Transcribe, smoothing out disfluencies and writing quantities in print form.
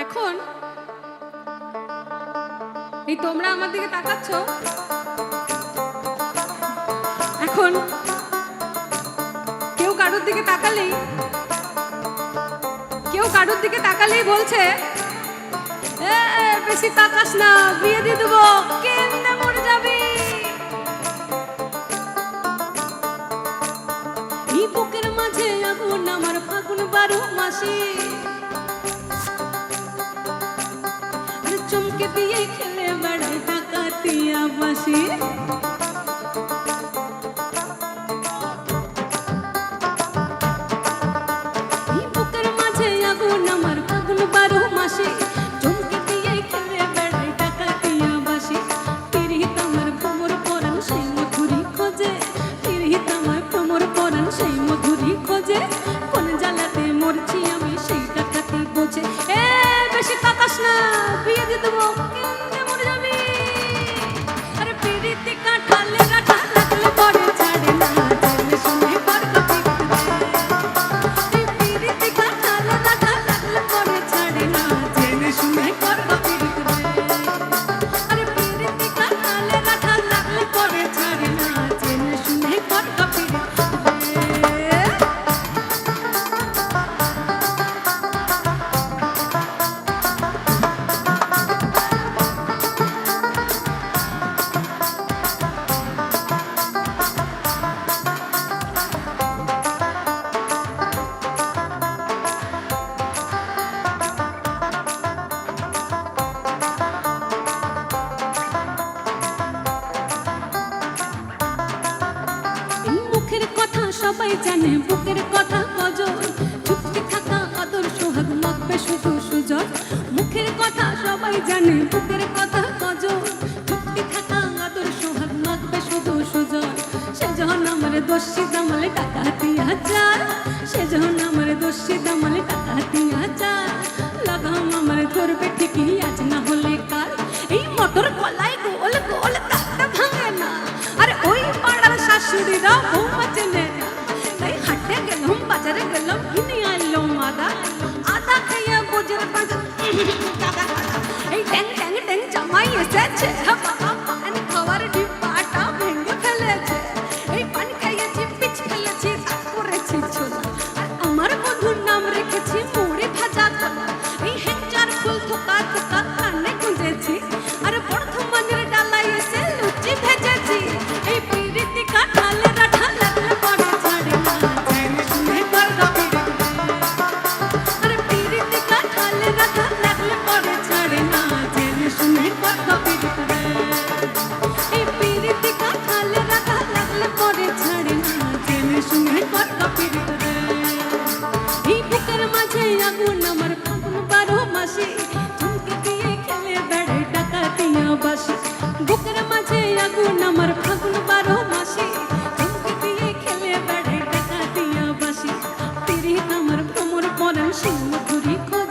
এখন এই তোমরা আমার দিকে তাকাচ্ছ, এখন কেউ কারোর দিকে তাকালেই বলছে বেশি তাকাস না, বিয়ে দিয়ে দেবো, কেমনে মরে যাবি। এই বুকের মাঝে আগুন আমার ফাগুন 12 মাসে, চমকে দিয়ে খেলে বেড়ায় ডাকাতিয়া বাসি। এই বুকের মাঝে আগুন আমার ফাগুন 12 মাসে, চমকে দিয়ে খেলে বেড়ায় ডাকাতিয়া বাসি। পিরিত আমার ভ্রমর পরাণ সেই মধুরি খোঁজে, পিরিত আমার ভ্রমর পরাণ সেই মধুরি খোঁজে। কোন জ্বালাতে মরছি আমি সেই ডাকাতি বোঝে। বেশি তাকাস না, বিয়ে দিয়ে দেবো, কেমনে মরে যাবি। আরে পিরিতি কাঁঠালে কাঁঠা লাগলে পরে ছাড়ে না, জেনে শুনে কর কপি। এই পিরিতি কাঁঠালে কাঁঠা লাগলে পরে ছাড়ে না, জেনে শুনে কর কপি। আরে পিরিতি কাঁঠালে কাঁঠা লাগলে পরে ছাড়ে না, জেনে শুনে কর কপি। মুখের কথা সবাই জানে, বুকের কথা কজন, চুপটি থাকা আদর সোহাগ মাখবে শুধু সুজন। মুখের কথা সবাই জানে, বুকের কথা কজন, চুপটি থাকা আদর সোহাগ মাখবে শুধু সুজন। সেজন আমার দোষী দামালে ডাকাতি হাজার, সেজন আমার দোষী দামালে ডাকাতি হাজার। লাগাম আমার ধরবে ঠিকই, আজ না হলে কাল। এই মোটর গলায় গোল গোল কাটতে ভাঙে না, আরে ওই পাড়ার শাশুড়িরা বৌমা চেনে না। তাই হাটে গেলাম, বাজারে গেলাম, কিনে আনলাম আদা। আদা খাইয়া বোঝের বাজার এই ট্যাং ট্যাং ট্যাং জামাই এসেছে, বাবা পান খাওয়ার ডিব্বাটা ভেঙে ফেলেছে। এই পান খাইয়েছি, পিচ ফেলেছি, তা করেছি ছোলা। আর আমার বন্ধুর নাম রেখেছি মুড়ি ভাজা কলা। এই হেঞ্চার ফুল থোকা থোকা কানে গুঁজেছি, আর বর্ধমানের ডালাই এসে লুচি ভেজেছি। এই পিরিতি কাঁঠালে রাঠা লাগলে পরে ছাড়ে না, জেনে শুনে কর কপি। আরে পিরিতি কাঁঠালে রাঠা লাগলে পরে ছাড়ে না, জেনে শুনে কর কপি। এই পিরিতি কাঁঠালে রাঠা লাগলে পরে ছাড়ে না, জেনে শুনে কর কপি। এই বুকের মাঝে আগুন আমার ফাগুন 12 মাসে, চমকে দিয়ে খেলে বেড়ায় ডাকাতিয়া বাসি। বুকের মাঝে আগুন আমার ফাগুন 12 মাসে, চমকে দিয়ে খেলে বেড়ায় ডাকাতিয়া বাসি। পিরিত আমার ভ্রমর পরাণ সেই মধুরি খোঁজে।